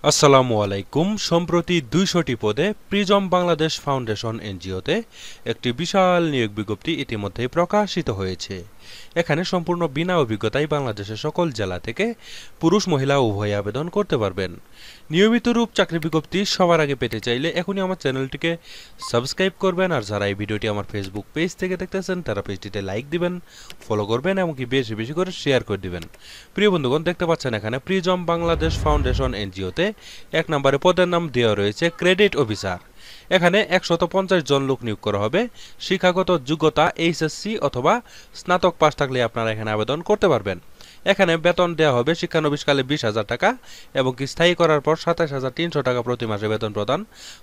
আসসালামু আলাইকুম। সম্প্রতি ২০০টি পদে প্রিজম বাংলাদেশ ফাউন্ডেশন এনজিওতে একটি বিশাল নিয়োগ বিজ্ঞপ্তি ইতিমধ্যেই প্রকাশিত হয়েছে। এখানে সম্পূর্ণ বিনা অভিজ্ঞতায় বাংলাদেশের সকল জেলা থেকে পুরুষ মহিলা উভয় আবেদন করতে পারবেন। নিয়মিত রূপ চাকরি বিজ্ঞপ্তি সবার আগে পেতে চাইলে এখনই আমার চ্যানেলটিকে সাবস্ক্রাইব করবেন, আর যারা এই ভিডিওটি আমার ফেসবুক পেজ থেকে দেখতেছেন তারা পেজটিতে লাইক দিবেন, ফলো করবেন, এমনকি বেশি বেশি করে শেয়ার করে দিবেন। প্রিয় বন্ধুগণ, দেখতে পাচ্ছেন এখানে প্রিজম বাংলাদেশ ফাউন্ডেশন এনজিওতে ১ নম্বরে পদের নাম দেওয়া রয়েছে ক্রেডিট অফিসার। এখানে ১৫০ জন লোক নিয়োগ করা হবে। শিক্ষাগত যোগ্যতা এইচএসসি অথবা স্নাতক পাস থাকলে আপনারা এখানে আবেদন করতে পারবেন। এখানে বেতন দেওয়া হবে শিক্ষানবিশকালে ২০,০০০ টাকা এবং স্থায়ী করার পর ২৭,৩০০ টাকা প্রতি মাসে বেতন প্রদান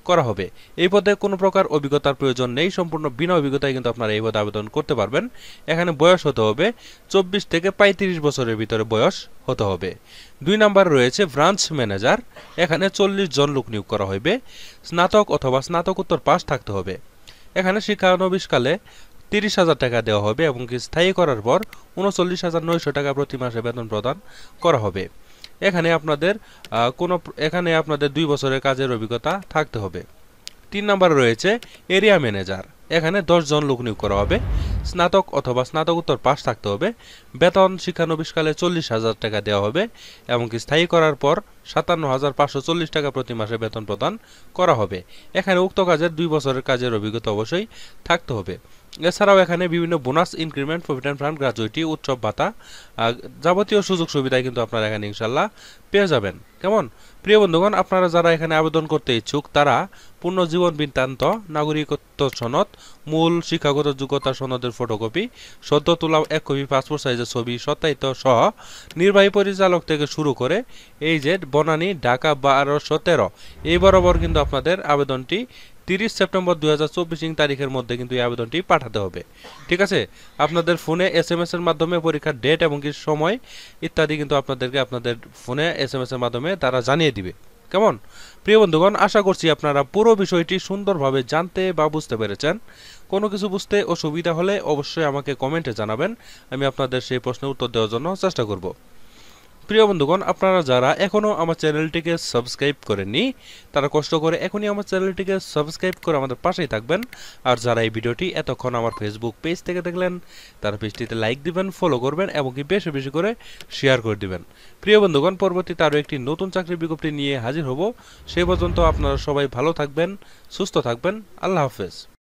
করা হবে। এই পদে কোনো প্রকার অভিজ্ঞতার প্রয়োজন নেই, সম্পূর্ণ বিনা অভিজ্ঞতায় কিন্তু আপনারা এই পদে আবেদন করতে পারবেন। এখানে বয়স হতে হবে ২৪ থেকে ৩৫ বছরের ভিতরে বয়স হতে হবে। ২ নম্বর রয়েছে ব্রাঞ্চ ম্যানেজার। এখানে ৪০ জন লোক নিয়োগ করা হবে। স্নাতক অথবা স্নাতকোত্তর পাস থাকতে হবে। এখানে শিক্ষানবিশকালে ৩০,০০০ টাকা দেওয়া হবে এবং স্থায়ী করার পর ৩৯,৯০০ টাকা প্রতি মাসে বেতন প্রদান করা হবে। এখানে আপনাদের ২ বছরের কাজের অভিজ্ঞতা থাকতে হবে। ৩ নম্বরে রয়েছে এরিয়া ম্যানেজার। এখানে ১০ জন লোক নিয়োগ করা হবে। স্নাতক অথবা স্নাতকোত্তর পাস থাকতে হবে। বেতন শিক্ষানবিশকালে ৪০,০০০ টাকা দেওয়া হবে এবং স্থায়ী করার পর ৫৭,৫৪০ টাকা প্রতি মাসে বেতন প্রদান করা হবে। এখানে উক্ত কাজের ২ বছরের কাজের অভিজ্ঞতা অবশ্যই থাকতে হবে। এছাড়াও এখানে বিভিন্ন bonus, increment, provident fund, gratuity, উৎসব ভাতা, যাবতীয় সুযোগ সুবিধায় কিন্তু আপনারা এখানে ইনশাল্লাহ পেয়ে যাবেন। কেমন প্রিয় বন্ধুগণ, আপনারা যারা এখানে আবেদন করতে ইচ্ছুক তারা পূর্ণ জীবন বৃত্তান্ত, নাগরিকত্ব সনদ, মূল শিক্ষাগত যোগ্যতা সনদের ফটোকপি, সদ্য তোলা ১ কপি পাসপোর্ট সাইজের ছবি সত্যায়িত সহ নির্বাহী পরিচালক থেকে শুরু করে এইজেড, বনানী, ঢাকা ১২১৩ এই বরাবর কিন্তু আপনাদের আবেদনটি ৩০ সেপ্টেম্বর ২০২৪ তারিখের মধ্যে কিন্তু এই আবেদনটি পাঠাতে হবে। ঠিক আছে, আপনাদের ফোনে SMS এর মাধ্যমে পরীক্ষার ডেট এবং কি সময় ইত্যাদি কিন্তু আপনাদেরকে আপনাদের ফোনে SMS এর মাধ্যমে তারা জানিয়ে দিবে। কেমন প্রিয় বন্ধুগণ, আশা করছি আপনারা পুরো বিষয়টি সুন্দরভাবে জানতে বা বুঝতে পেরেছেন। কোনো কিছু বুঝতে অসুবিধা হলে অবশ্যই আমাকে কমেন্টে জানাবেন, আমি আপনাদের সেই প্রশ্নের উত্তর দেওয়ার জন্য চেষ্টা করব। প্রিয় বন্ধুগণ, আপনারা যারা এখনও আমার চ্যানেলটিকে সাবস্ক্রাইব করেননি তারা কষ্ট করে এখনই আমার চ্যানেলটিকে সাবস্ক্রাইব করে আমাদের পাশেই থাকবেন। আর যারা এই ভিডিওটি এতক্ষণ আমার ফেসবুক পেজ থেকে দেখলেন তারা পেজটিতে লাইক দিবেন, ফলো করবেন এবং কি বেশি বেশি করে শেয়ার করে দিবেন। প্রিয় বন্ধুগণ, পরবর্তীতে আরও একটি নতুন চাকরির বিজ্ঞপ্তি নিয়ে হাজির হব। সেই পর্যন্ত আপনারা সবাই ভালো থাকবেন, সুস্থ থাকবেন। আল্লাহ হাফেজ।